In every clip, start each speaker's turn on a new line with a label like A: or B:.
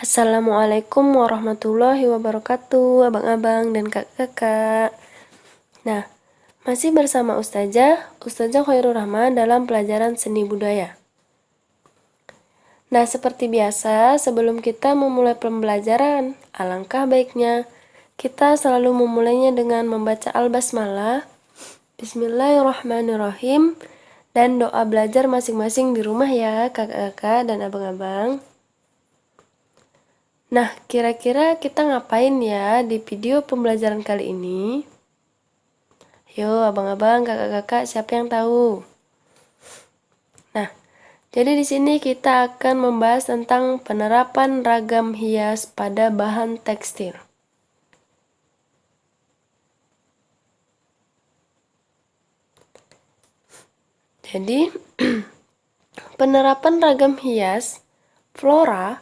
A: Assalamualaikum warahmatullahi wabarakatuh, abang-abang dan kakak-kakak. Nah, masih bersama Ustazah Khairul Rahman dalam pelajaran seni budaya. Nah, seperti biasa, sebelum kita memulai pembelajaran, alangkah baiknya kita selalu memulainya dengan membaca Al-Basmalah, Bismillahirrahmanirrahim, dan doa belajar masing-masing di rumah ya, kakak-kakak dan abang-abang. Nah, kira-kira kita ngapain ya di video pembelajaran kali ini? Yo, abang-abang, kakak-kakak, siapa yang tahu? Nah, jadi di sini kita akan membahas tentang penerapan ragam hias pada bahan tekstil. Jadi, penerapan ragam hias, flora,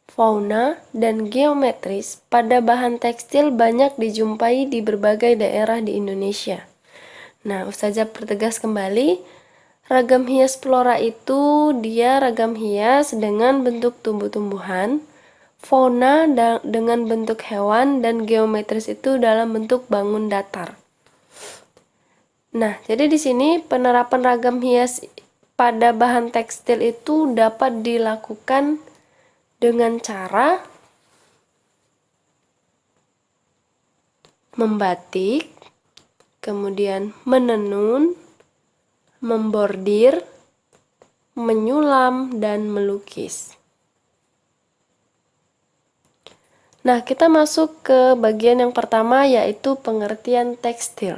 A: fauna, dan geometris pada bahan tekstil banyak dijumpai di berbagai daerah di Indonesia. Nah, Ustazah pertegas kembali, ragam hias flora itu dia ragam hias dengan bentuk tumbuh-tumbuhan, fauna dengan bentuk hewan, dan geometris itu dalam bentuk bangun datar. Nah, jadi di sini penerapan ragam hias pada bahan tekstil itu dapat dilakukan dengan cara membatik, kemudian menenun, membordir, menyulam, dan melukis. Nah, kita masuk ke bagian yang pertama, yaitu pengertian tekstil.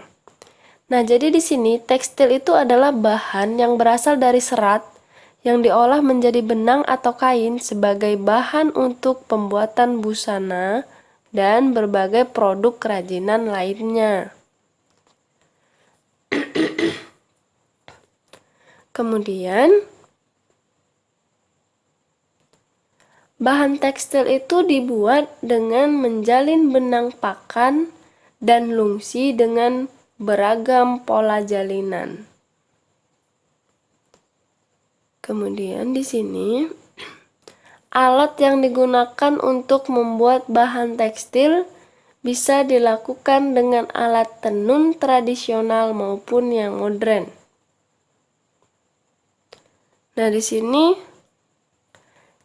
A: Nah, jadi di sini tekstil itu adalah bahan yang berasal dari serat yang diolah menjadi benang atau kain sebagai bahan untuk pembuatan busana dan berbagai produk kerajinan lainnya. Kemudian, bahan tekstil itu dibuat dengan menjalin benang pakan dan lungsi dengan beragam pola jalinan. Kemudian di sini alat yang digunakan untuk membuat bahan tekstil bisa dilakukan dengan alat tenun tradisional maupun yang modern. Nah, di sini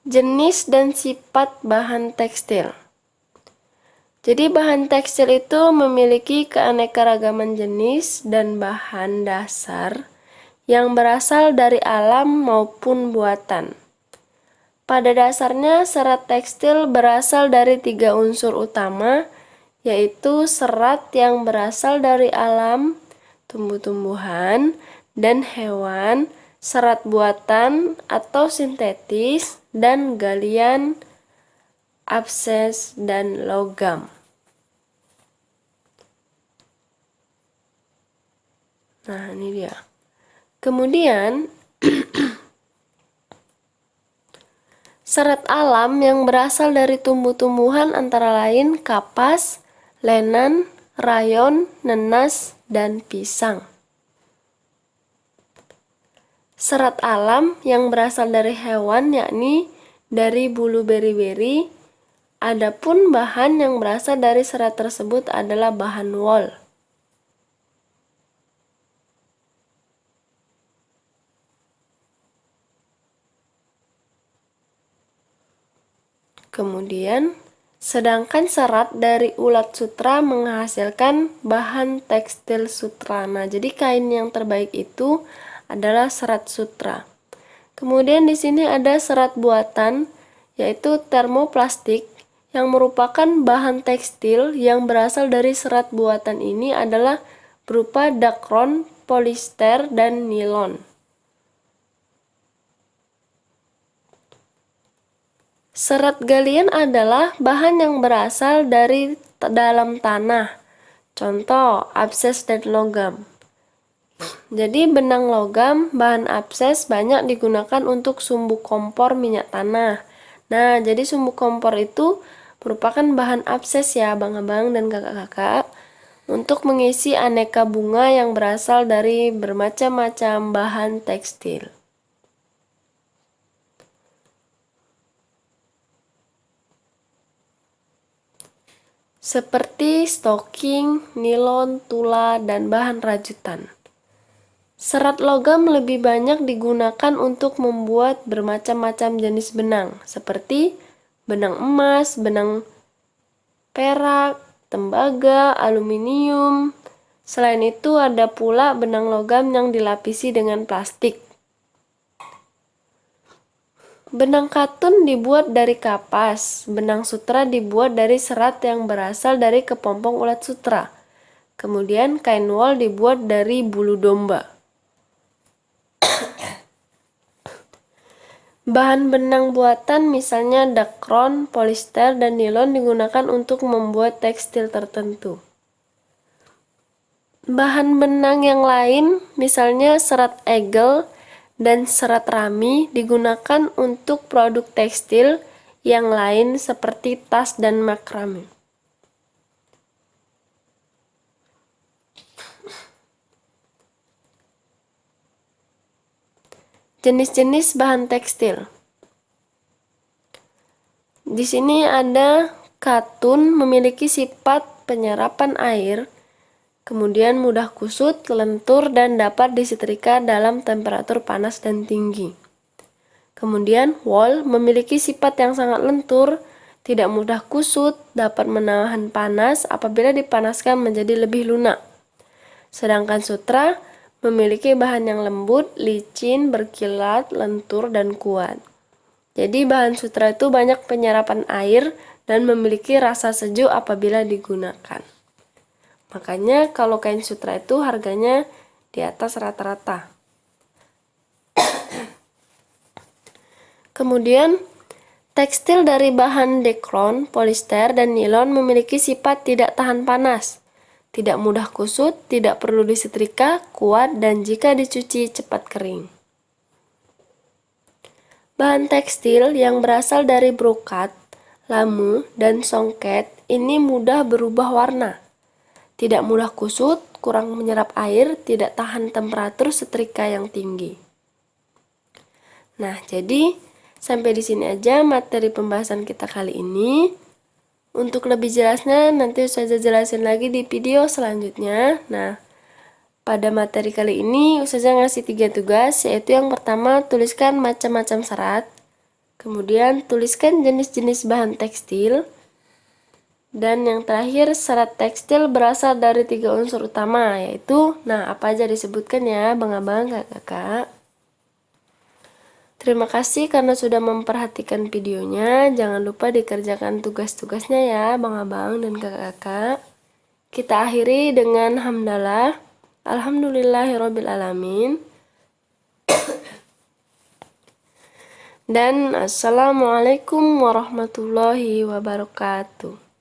A: jenis dan sifat bahan tekstil. Jadi bahan tekstil itu memiliki keanekaragaman jenis dan bahan dasar yang berasal dari alam maupun buatan. Pada dasarnya serat tekstil berasal dari 3 unsur utama, yaitu serat yang berasal dari alam, tumbuh-tumbuhan, dan hewan, serat buatan atau sintetis, dan galian, abses, dan logam. Nah, ini dia. Kemudian, serat alam yang berasal dari tumbuh-tumbuhan antara lain kapas, lenan, rayon, nenas, dan pisang. Serat alam yang berasal dari hewan yakni dari bulu beri-beri. Adapun bahan yang berasal dari serat tersebut adalah bahan wol. Kemudian, sedangkan serat dari ulat sutra menghasilkan bahan tekstil sutra. Nah, jadi kain yang terbaik itu adalah serat sutra. Kemudian di sini ada serat buatan, yaitu termoplastik, yang merupakan bahan tekstil yang berasal dari serat buatan ini adalah berupa dakron, polister, dan nilon. Serat galian adalah bahan yang berasal dari dalam tanah, contoh abses dan logam. Jadi benang logam, bahan abses banyak digunakan untuk sumbu kompor minyak tanah. Nah, jadi sumbu kompor itu merupakan bahan abses ya abang-abang dan kakak-kakak untuk mengisi aneka bunga yang berasal dari bermacam-macam bahan tekstil. seperti stocking, nilon, tula, dan bahan rajutan. Serat logam lebih banyak digunakan untuk membuat bermacam-macam jenis benang, seperti benang emas, benang perak, tembaga, aluminium. Selain itu ada pula benang logam yang dilapisi dengan plastik. Benang katun dibuat dari kapas, benang sutra dibuat dari serat yang berasal dari kepompong ulat sutra. Kemudian kain wol dibuat dari bulu domba. Bahan benang buatan misalnya dakron, polister, dan nilon digunakan untuk membuat tekstil tertentu. Bahan benang yang lain misalnya serat egel dan serat rami digunakan untuk produk tekstil yang lain seperti tas dan makrame. Jenis-jenis bahan tekstil. Di sini ada katun memiliki sifat penyerapan air, kemudian mudah kusut, lentur, dan dapat disetrika dalam temperatur panas dan tinggi. Kemudian wol memiliki sifat yang sangat lentur, tidak mudah kusut, dapat menahan panas apabila dipanaskan menjadi lebih lunak. Sedangkan sutra memiliki bahan yang lembut, licin, berkilat, lentur, dan kuat. Jadi bahan sutra itu banyak penyerapan air dan memiliki rasa sejuk apabila digunakan. Makanya kalau kain sutra itu harganya di atas rata-rata. Kemudian tekstil dari bahan dekron, polister, dan nilon memiliki sifat tidak tahan panas, tidak mudah kusut, tidak perlu disetrika, kuat, dan jika dicuci cepat kering. Bahan tekstil yang berasal dari brokat, lamu, dan songket ini mudah berubah warna, tidak mudah kusut, kurang menyerap air, tidak tahan temperatur setrika yang tinggi. Nah, jadi sampai di sini aja materi pembahasan kita kali ini. Untuk lebih jelasnya nanti Ustazah jelasin lagi di video selanjutnya. Nah, pada materi kali ini Ustazah ngasih 3 tugas, yaitu yang pertama tuliskan macam-macam serat, kemudian tuliskan jenis-jenis bahan tekstil, dan yang terakhir serat tekstil berasal dari 3 unsur utama, yaitu, nah apa aja disebutkan ya Bang-abang, kakak-kakak. Terima kasih karena sudah memperhatikan videonya. Jangan lupa dikerjakan tugas-tugasnya ya Bang-abang dan kakak-kakak. Kita akhiri dengan hamdalah. Alhamdulillahirrabbilalamin. Dan assalamualaikum warahmatullahi wabarakatuh.